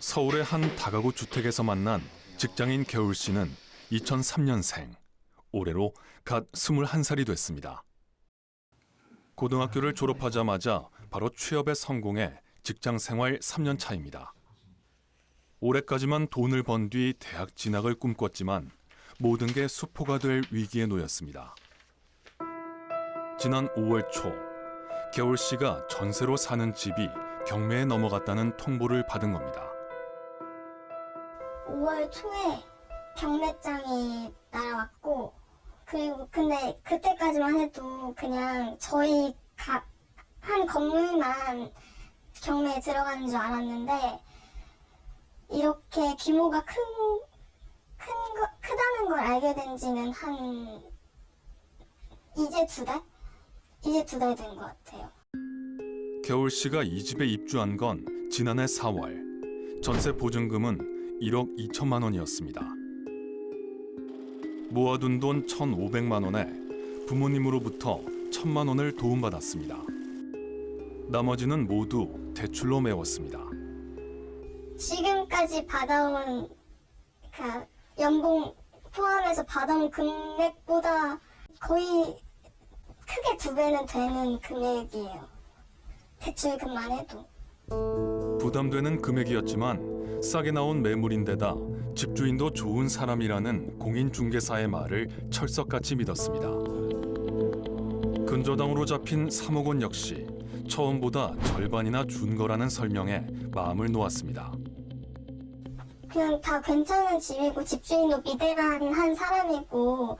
서울의 한 다가구 주택에서 만난 직장인 겨울 씨는 2003년생, 올해로 갓 21살이 됐습니다. 고등학교를 졸업하자마자 바로 취업에 성공해 직장 생활 3년 차입니다. 올해까지만 돈을 번 뒤 대학 진학을 꿈꿨지만 모든 게 수포가 될 위기에 놓였습니다. 지난 5월 초, 겨울 씨가 전세로 사는 집이 경매에 넘어갔다는 통보를 받은 겁니다. 5월 초에 경매장이 날아왔고, 그리고 근데 그때까지만 해도 그냥 저희 한 건물만 경매에 들어가는 줄 알았는데, 이렇게 규모가 크다는 걸 알게 된 지는 이제 두 달 된 것 같아요. 겨울 씨가 이 집에 입주한 건 지난해 4월. 전세 보증금은 1억 2천만 원이었습니다. 모아둔 돈 1,500만 원에 부모님으로부터 1,000만 원을 도움받았습니다. 나머지는 모두 대출로 메웠습니다. 지금까지 받아온 연봉 포함해서 받아온 금액보다 거의 크게 2배는 되는 금액이에요. 대출금만 해도. 부담되는 금액이었지만 싸게 나온 매물인데다 집주인도 좋은 사람이라는 공인중개사의 말을 철석같이 믿었습니다. 근저당으로 잡힌 3억 원 역시 처음보다 절반이나 준 거라는 설명에 마음을 놓았습니다. 그냥 다 괜찮은 집이고 집주인도 믿을만한 사람이고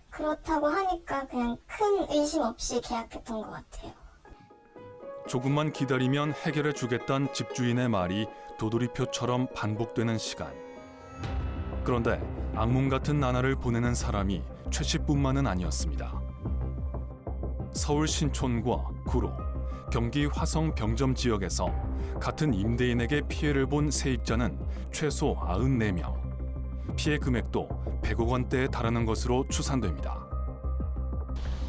그렇다고 하니까 그냥 큰 의심 없이 계약했던 것 같아요. 조금만 기다리면 해결해 주겠다는 집주인의 말이 도돌이표처럼 반복되는 시간. 그런데 악몽 같은 나날을 보내는 사람이 최 씨뿐만은 아니었습니다. 서울 신촌과 구로, 경기 화성 병점 지역에서 같은 임대인에게 피해를 본 세입자는 최소 94명. 피해 금액도 100억 원대에 달하는 것으로 추산됩니다.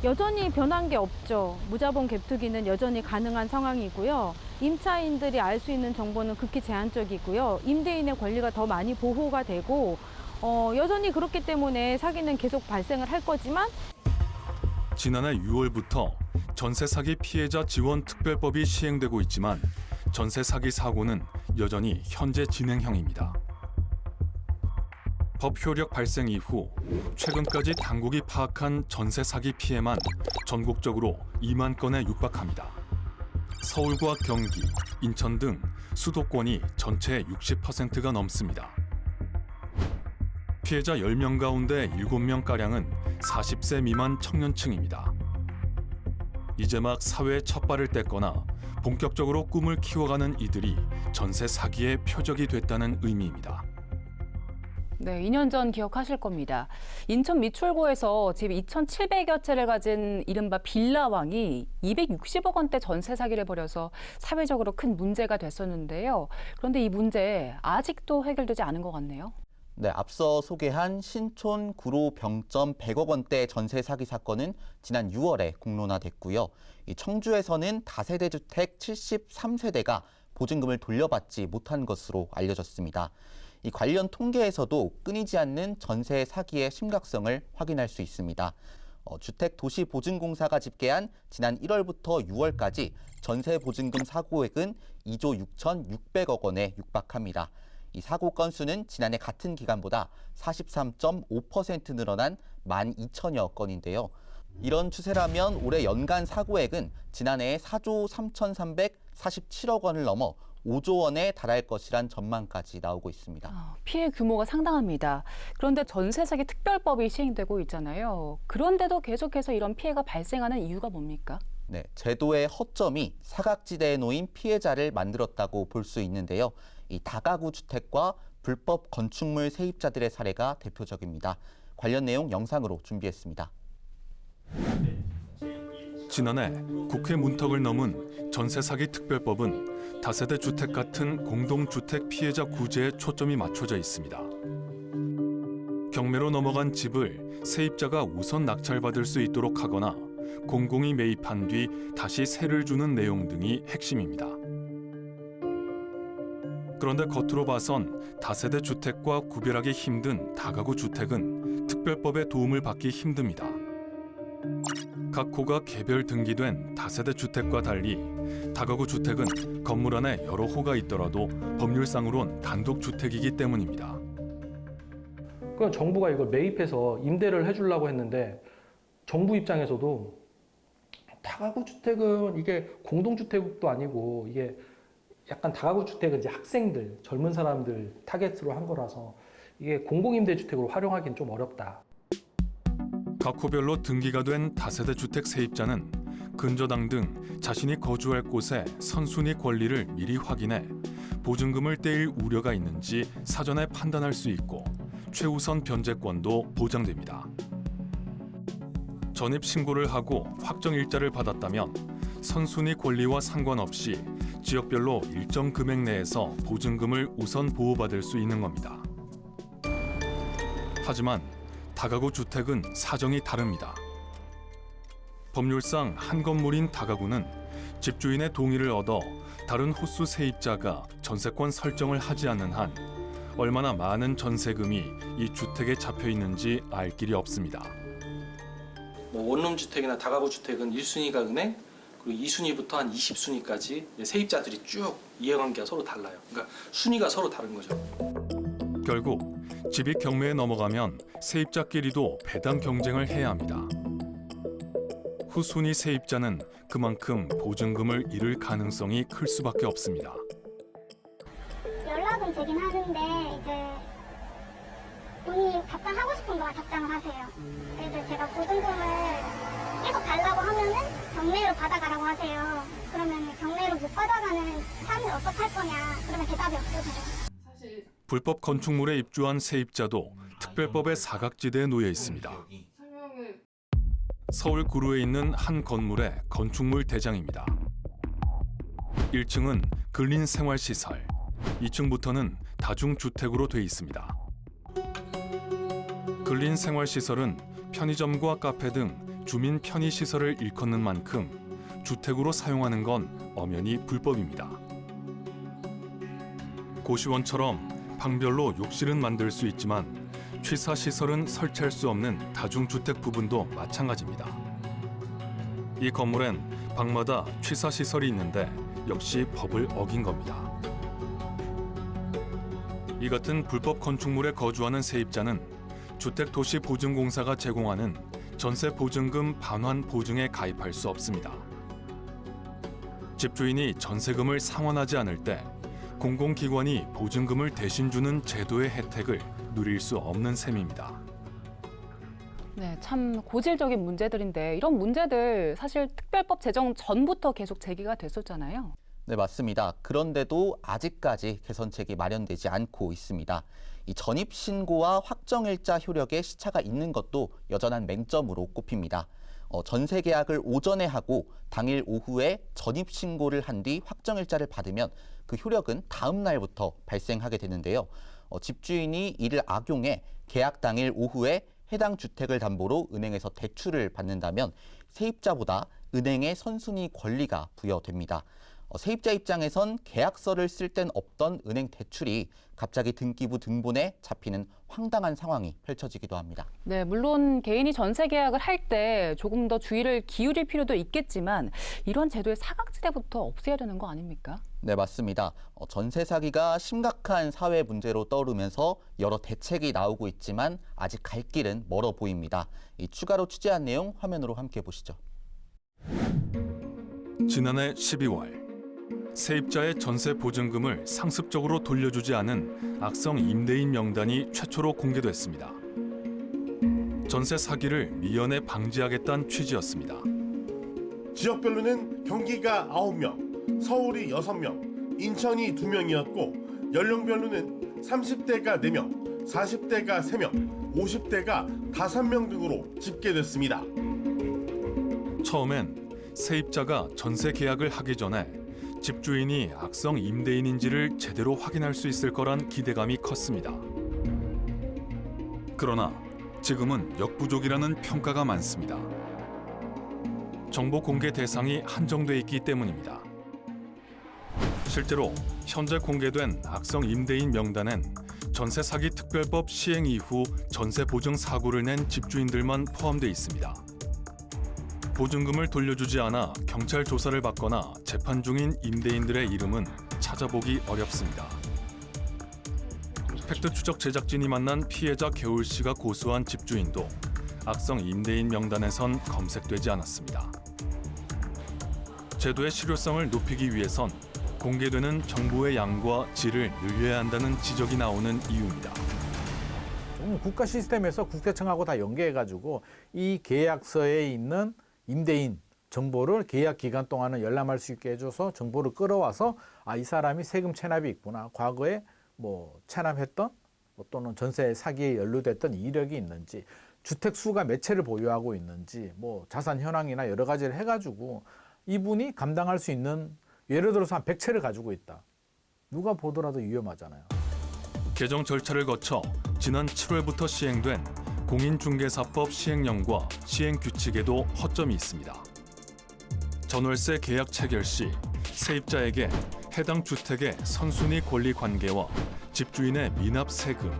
여전히 변한 게 없죠. 무자본 갭투기는 여전히 가능한 상황이고요. 임차인들이 알 수 있는 정보는 극히 제한적이고요. 임대인의 권리가 더 많이 보호가 되고 여전히 그렇기 때문에 사기는 계속 발생을 할 거지만 지난해 6월부터 전세 사기 피해자 지원 특별법이 시행되고 있지만 전세 사기 사고는 여전히 현재 진행형입니다. 법 효력 발생 이후 최근까지 당국이 파악한 전세 사기 피해만 전국적으로 2만 건에 육박합니다. 서울과 경기, 인천 등 수도권이 전체의 60%가 넘습니다. 피해자 10명 가운데 7명가량은 40세 미만 청년층입니다. 이제 막 사회에 첫 발을 뗐거나 본격적으로 꿈을 키워가는 이들이 전세 사기의 표적이 됐다는 의미입니다. 네, 2년 전 기억하실 겁니다. 인천 미추홀구에서 집 2,700여 채를 가진 이른바 빌라왕이 260억 원대 전세 사기를 벌여서 사회적으로 큰 문제가 됐었는데요. 그런데 이 문제 아직도 해결되지 않은 것 같네요. 네, 앞서 소개한 신촌 구로 병점 100억 원대 전세 사기 사건은 지난 6월에 공론화됐고요. 이 청주에서는 다세대 주택 73세대가 보증금을 돌려받지 못한 것으로 알려졌습니다. 이 관련 통계에서도 끊이지 않는 전세 사기의 심각성을 확인할 수 있습니다. 주택도시보증공사가 집계한 지난 1월부터 6월까지 전세 보증금 사고액은 2조 6,600억 원에 육박합니다. 이 사고 건수는 지난해 같은 기간보다 43.5% 늘어난 12,000여 건인데요. 이런 추세라면 올해 연간 사고액은 지난해의 4조 3,347억 원을 넘어 5조 원에 달할 것이란 전망까지 나오고 있습니다. 피해 규모가 상당합니다. 그런데 전세 사기 특별법이 시행되고 있잖아요. 그런데도 계속해서 이런 피해가 발생하는 이유가 뭡니까? 네, 제도의 허점이 사각지대에 놓인 피해자를 만들었다고 볼 수 있는데요. 이 다가구 주택과 불법 건축물 세입자들의 사례가 대표적입니다. 관련 내용 영상으로 준비했습니다. 지난해 국회 문턱을 넘은 전세 사기 특별법은 다세대 주택 같은 공동주택 피해자 구제에 초점이 맞춰져 있습니다. 경매로 넘어간 집을 세입자가 우선 낙찰받을 수 있도록 하거나 공공이 매입한 뒤 다시 세를 주는 내용 등이 핵심입니다. 그런데 겉으로 봐선 다세대 주택과 구별하기 힘든 다가구 주택은 특별법의 도움을 받기 힘듭니다. 각 호가 개별 등기된 다세대 주택과 달리 다가구 주택은 건물 안에 여러 호가 있더라도 법률상으론 단독 주택이기 때문입니다. 그럼 정부가 이걸 매입해서 임대를 해주려고 했는데 정부 입장에서도 다가구 주택은 이게 공동주택도 아니고 이게 약간 다가구 주택은 이제 학생들, 젊은 사람들 타겟으로 한 거라서 이게 공공임대주택으로 활용하기는 좀 어렵다. 각 호별로 등기가 된 다세대 주택 세입자는 근저당 등 자신이 거주할 곳의 선순위 권리를 미리 확인해 보증금을 떼일 우려가 있는지 사전에 판단할 수 있고 최우선 변제권도 보장됩니다. 전입 신고를 하고 확정 일자를 받았다면 선순위 권리와 상관없이 지역별로 일정 금액 내에서 보증금을 우선 보호받을 수 있는 겁니다. 하지만 다가구 주택은 사정이 다릅니다. 법률상 한 건물인 다가구는 집주인의 동의를 얻어 다른 호수 세입자가 전세권 설정을 하지 않는 한 얼마나 많은 전세금이 이 주택에 잡혀 있는지 알 길이 없습니다. 뭐 원룸 주택이나 다가구 주택은 1순위가 은행, 그리고 2순위부터 한 20순위까지 세입자들이 쭉 이해관계가 서로 달라요. 그러니까 순위가 서로 다른 거죠. 결국 집이 경매에 넘어가면 세입자끼리도 배당 경쟁을 해야 합니다. 후순위 세입자는 그만큼 보증금을 잃을 가능성이 클 수밖에 없습니다. 연락은 되긴 하는데 이제 본인이 답장하고 싶은 거만 답장을 하세요. 그래서 제가 보증금을 계속 달라고 하면은 경매로 받아가라고 하세요. 그러면 경매로 못 받아가는 사람들 어떡할 거냐. 그러면 대답이 없으세요. 불법 건축물에 입주한 세입자도 특별법의 사각지대에 놓여 있습니다. 서울 구로에 있는 한 건물의 건축물 대장입니다. 1층은 근린생활시설, 2층부터는 다중주택으로 돼 있습니다. 근린생활시설은 편의점과 카페 등 주민 편의시설을 일컫는 만큼 주택으로 사용하는 건 엄연히 불법입니다. 고시원처럼 방별로 욕실은 만들 수 있지만 취사시설은 설치할 수 없는 다중주택 부분도 마찬가지입니다. 이 건물엔 방마다 취사시설이 있는데 역시 법을 어긴 겁니다. 이 같은 불법 건축물에 거주하는 세입자는 주택도시보증공사가 제공하는 전세보증금 반환 보증에 가입할 수 없습니다. 집주인이 전세금을 상환하지 않을 때 공공기관이 보증금을 대신 주는 제도의 혜택을 누릴 수 없는 셈입니다. 네, 참 고질적인 문제들인데 이런 문제들 사실 특별법 제정 전부터 계속 제기가 됐었잖아요. 네, 맞습니다. 그런데도 아직까지 개선책이 마련되지 않고 있습니다. 이 전입신고와 확정일자 효력에 시차가 있는 것도 여전한 맹점으로 꼽힙니다. 전세 계약을 오전에 하고 당일 오후에 전입신고를 한 뒤 확정일자를 받으면 그 효력은 다음 날부터 발생하게 되는데요. 집주인이 이를 악용해 계약 당일 오후에 해당 주택을 담보로 은행에서 대출을 받는다면 세입자보다 은행의 선순위 권리가 부여됩니다. 세입자 입장에선 계약서를 쓸 땐 없던 은행 대출이 갑자기 등기부 등본에 잡히는 황당한 상황이 펼쳐지기도 합니다. 네, 물론 개인이 전세 계약을 할 때 조금 더 주의를 기울일 필요도 있겠지만 이런 제도의 사각지대부터 없애야 되는 거 아닙니까? 네, 맞습니다. 전세 사기가 심각한 사회 문제로 떠오르면서 여러 대책이 나오고 있지만 아직 갈 길은 멀어 보입니다. 이 추가로 취재한 내용 화면으로 함께 보시죠. 지난해 12월 세입자의 전세 보증금을 상습적으로 돌려주지 않은 악성 임대인 명단이 최초로 공개됐습니다. 전세 사기를 미연에 방지하겠다는 취지였습니다. 지역별로는 경기가 9명, 서울이 6명, 인천이 2명이었고 연령별로는 30대가 4명, 40대가 3명, 50대가 5명 등으로 집계됐습니다. 처음엔 세입자가 전세 계약을 하기 전에 집주인이 악성 임대인인지를 제대로 확인할 수 있을 거란 기대감이 컸습니다. 그러나 지금은 역부족이라는 평가가 많습니다. 정보 공개 대상이 한정돼 있기 때문입니다. 실제로 현재 공개된 악성 임대인 명단엔 전세 사기 특별법 시행 이후 전세 보증 사고를 낸 집주인들만 포함돼 있습니다. 보증금을 돌려주지 않아 경찰 조사를 받거나 재판 중인 임대인들의 이름은 찾아보기 어렵습니다. 팩트 추적 제작진이 만난 피해자 개울 씨가 고소한 집주인도 악성 임대인 명단에선 검색되지 않았습니다. 제도의 실효성을 높이기 위해선 공개되는 정보의 양과 질을 늘려야 한다는 지적이 나오는 이유입니다. 국가 시스템에서 국세청하고 다 연계해가지고 이 계약서에 있는 임대인 정보를 계약 기간 동안은 열람할 수 있게 해줘서 정보를 끌어와서 이 사람이 세금 체납이 있구나. 과거에 체납했던 또는 전세 사기에 연루됐던 이력이 있는지, 주택 수가 몇 채를 보유하고 있는지, 자산 현황이나 여러 가지를 해가지고 이분이 감당할 수 있는, 예를 들어서 한 100채를 가지고 있다. 누가 보더라도 위험하잖아요. 개정 절차를 거쳐 지난 7월부터 시행된 공인중개사법 시행령과 시행규칙에도 허점이 있습니다. 전월세 계약 체결 시 세입자에게 해당 주택의 선순위 권리 관계와 집주인의 미납 세금,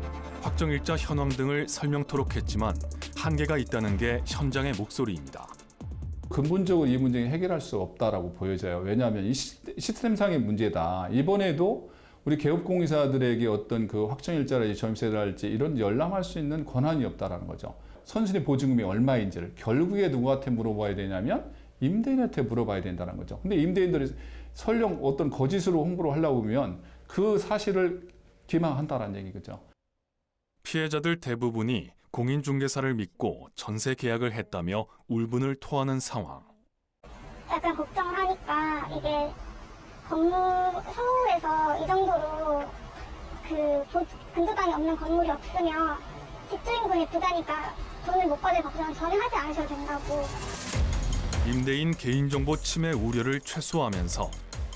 확정일자 현황 등을 설명토록 했지만 한계가 있다는 게 현장의 목소리입니다. 근본적으로 이 문제는 해결할 수 없다라고 보여져요. 왜냐하면 이 시스템상의 문제다. 이번에도 우리 개업공사들에게 어떤 그 확정일자랄지 점세랄지 이런 열람할 수 있는 권한이 없다라는 거죠. 선순위 보증금이 얼마인지를 결국에 누구한테 물어봐야 되냐면 임대인한테 물어봐야 된다는 거죠. 근데 임대인들이 설령 어떤 거짓으로 홍보를 하려고 하면 그 사실을 기망한다라는 얘기겠죠. 피해자들 대부분이 공인중개사를 믿고 전세 계약을 했다며 울분을 토하는 상황. 약간 걱정을 하니까 이게 건물 서울에서 이 정도로 근저당이 없는 건물이 없으면 집주인분이 부자니까 돈을 못 받을 걱정은 전혀 하지 않으셔도 된다고. 임대인 개인정보 침해 우려를 최소화하면서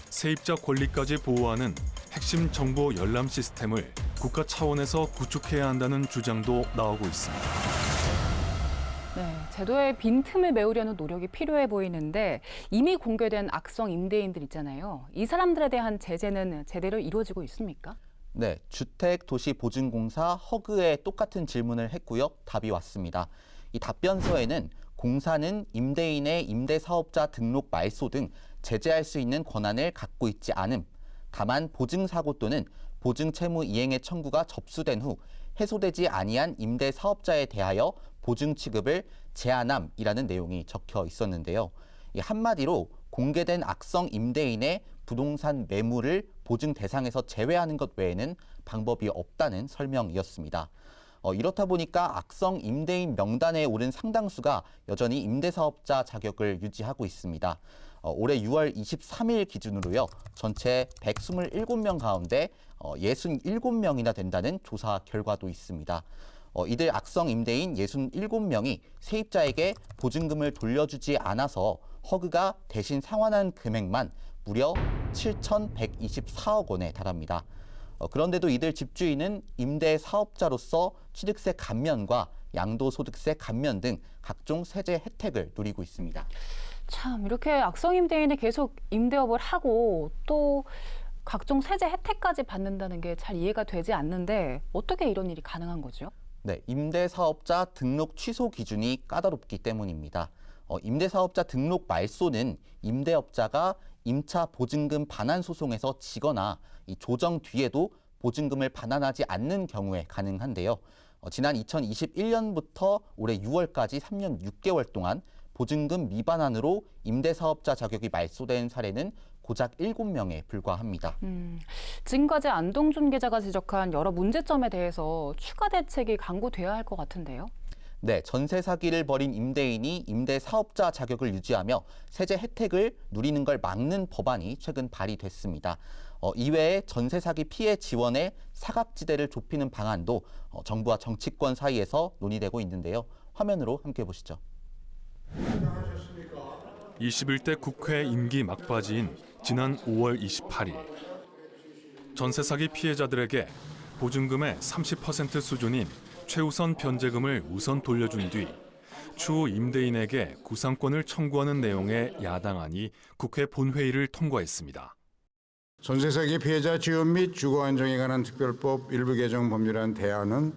세입자 권리까지 보호하는 핵심 정보 열람 시스템을 국가 차원에서 구축해야 한다는 주장도 나오고 있습니다. 네, 제도의 빈틈을 메우려는 노력이 필요해 보이는데 이미 공개된 악성 임대인들 있잖아요. 이 사람들에 대한 제재는 제대로 이루어지고 있습니까? 네, 주택도시보증공사 허그에 똑같은 질문을 했고요. 답이 왔습니다. 이 답변서에는 공사는 임대인의 임대사업자 등록 말소 등 제재할 수 있는 권한을 갖고 있지 않음. 다만 보증사고 또는 보증채무 이행의 청구가 접수된 후 해소되지 아니한 임대사업자에 대하여 보증 취급을 제한함이라는 내용이 적혀 있었는데요. 한마디로 공개된 악성 임대인의 부동산 매물을 보증 대상에서 제외하는 것 외에는 방법이 없다는 설명이었습니다. 이렇다 보니까 악성 임대인 명단에 오른 상당수가 여전히 임대사업자 자격을 유지하고 있습니다. 올해 6월 23일 기준으로요. 전체 127명 가운데 67명이나 된다는 조사 결과도 있습니다. 이들 악성 임대인 67명이 세입자에게 보증금을 돌려주지 않아서 허그가 대신 상환한 금액만 무려 7,124억 원에 달합니다. 그런데도 이들 집주인은 임대 사업자로서 취득세 감면과 양도소득세 감면 등 각종 세제 혜택을 누리고 있습니다. 참 이렇게 악성 임대인이 계속 임대업을 하고 또 각종 세제 혜택까지 받는다는 게 잘 이해가 되지 않는데 어떻게 이런 일이 가능한 거죠? 네, 임대사업자 등록 취소 기준이 까다롭기 때문입니다. 임대사업자 등록 말소는 임대업자가 임차 보증금 반환 소송에서 지거나 이 조정 뒤에도 보증금을 반환하지 않는 경우에 가능한데요. 지난 2021년부터 올해 6월까지 3년 6개월 동안 보증금 미반환으로 임대사업자 자격이 말소된 사례는 고작 7명에 불과합니다. 지금까지 안동준 기자가 지적한 여러 문제점에 대해서 추가 대책이 강구돼야 할 것 같은데요. 네, 전세 사기를 벌인 임대인이 임대사업자 자격을 유지하며 세제 혜택을 누리는 걸 막는 법안이 최근 발의됐습니다. 이외에 전세 사기 피해 지원의 사각지대를 좁히는 방안도 정부와 정치권 사이에서 논의되고 있는데요. 화면으로 함께 보시죠. 21대 국회 임기 막바지인 지난 5월 28일 전세 사기 피해자들에게 보증금의 30% 수준인 최우선 변제금을 우선 돌려준 뒤 추후 임대인에게 구상권을 청구하는 내용의 야당안이 국회 본회의를 통과했습니다. 전세 사기 피해자 지원 및 주거 안정에 관한 특별법 일부 개정 법률안 대안은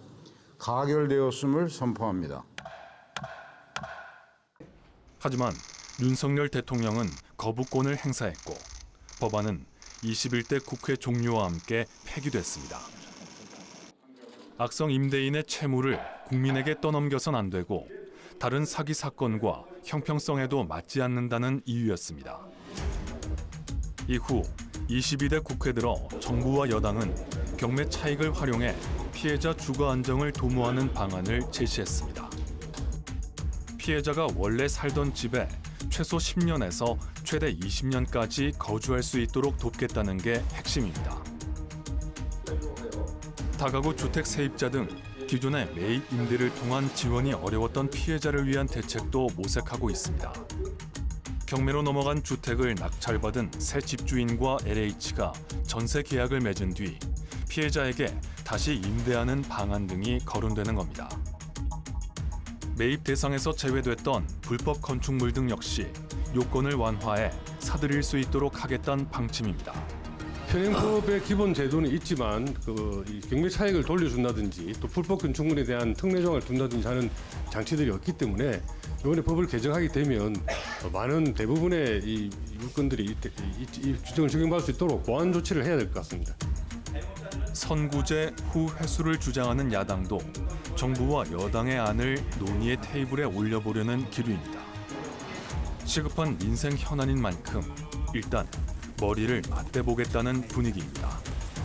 가결되었음을 선포합니다. 하지만 윤석열 대통령은 거부권을 행사했고 법안은 21대 국회 종료와 함께 폐기됐습니다. 악성 임대인의 채무를 국민에게 떠넘겨선 안 되고 다른 사기 사건과 형평성에도 맞지 않는다는 이유였습니다. 이후 22대 국회 들어 정부와 여당은 경매 차익을 활용해 피해자 주거 안정을 도모하는 방안을 제시했습니다. 피해자가 원래 살던 집에 최소 10년에서 최대 20년까지 거주할 수 있도록 돕겠다는 게 핵심입니다. 다가구 주택 세입자 등 기존의 매입 임대를 통한 지원이 어려웠던 피해자를 위한 대책도 모색하고 있습니다. 경매로 넘어간 주택을 낙찰받은 새 집주인과 LH가 전세 계약을 맺은 뒤 피해자에게 다시 임대하는 방안 등이 거론되는 겁니다. 매입 대상에서 제외됐던 불법 건축물 등 역시 요건을 완화해 사들일 수 있도록 하겠다는 방침입니다. 현행법의 기본 제도는 있지만 이 경매 차익을 돌려준다든지 또 불법 건축물에 대한 특례 조항을 둔다든지 하는 장치들이 없기 때문에 이번에 법을 개정하게 되면 많은 대부분의 이 물건들이 이 규정을 적용받을 수 있도록 보완 조치를 해야 될 것 같습니다. 선구제 후 회수를 주장하는 야당도 정부와 여당의 안을 논의의 테이블에 올려보려는 기류입니다. 시급한 민생 현안인 만큼 일단 머리를 맞대보겠다는 분위기입니다.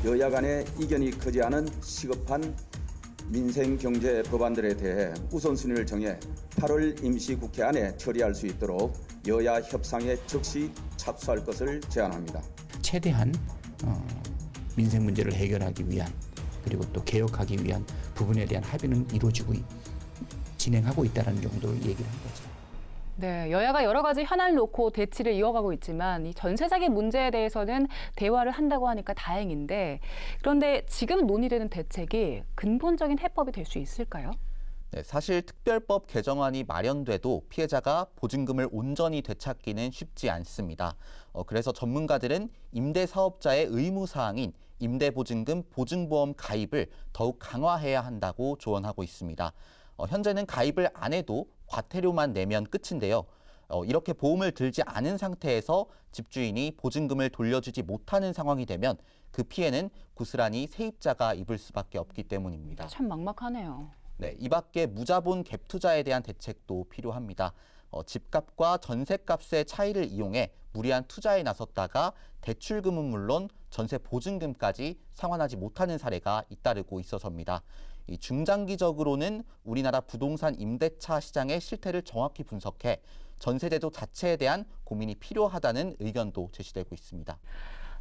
여야 간의 이견이 크지 않은 시급한 민생 경제 법안들에 대해 우선순위를 정해 8월 임시국회 안에 처리할 수 있도록 여야 협상에 즉시 착수할 것을 제안합니다. 최대한 민생 문제를 해결하기 위한 그리고 또 개혁하기 위한 부분에 대한 합의는 이루어지고 진행하고 있다는 정도를 얘기를 한 거죠. 네, 여야가 여러 가지 현안을 놓고 대치를 이어가고 있지만 이 전세 사기 문제에 대해서는 대화를 한다고 하니까 다행인데 그런데 지금 논의되는 대책이 근본적인 해법이 될 수 있을까요? 네, 사실 특별법 개정안이 마련돼도 피해자가 보증금을 온전히 되찾기는 쉽지 않습니다. 그래서 전문가들은 임대사업자의 의무사항인 임대보증금 보증보험 가입을 더욱 강화해야 한다고 조언하고 있습니다. 현재는 가입을 안 해도 과태료만 내면 끝인데요. 이렇게 보험을 들지 않은 상태에서 집주인이 보증금을 돌려주지 못하는 상황이 되면 그 피해는 고스란히 세입자가 입을 수밖에 없기 때문입니다. 참 막막하네요. 네, 이 밖에 무자본 갭 투자에 대한 대책도 필요합니다. 집값과 전세값의 차이를 이용해 무리한 투자에 나섰다가 대출금은 물론 전세 보증금까지 상환하지 못하는 사례가 잇따르고 있어서입니다. 이 중장기적으로는 우리나라 부동산 임대차 시장의 실태를 정확히 분석해 전세제도 자체에 대한 고민이 필요하다는 의견도 제시되고 있습니다.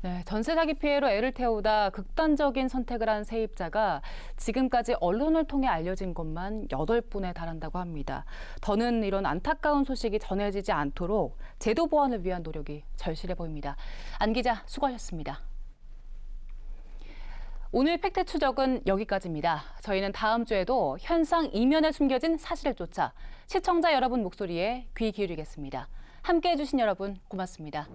네, 전세 사기 피해로 애를 태우다 극단적인 선택을 한 세입자가 지금까지 언론을 통해 알려진 것만 8분에 달한다고 합니다. 더는 이런 안타까운 소식이 전해지지 않도록 제도 보완을 위한 노력이 절실해 보입니다. 안 기자 수고하셨습니다. 오늘 팩트 추적은 여기까지입니다. 저희는 다음 주에도 현상 이면에 숨겨진 사실을 쫓아 시청자 여러분 목소리에 귀 기울이겠습니다. 함께해 주신 여러분 고맙습니다.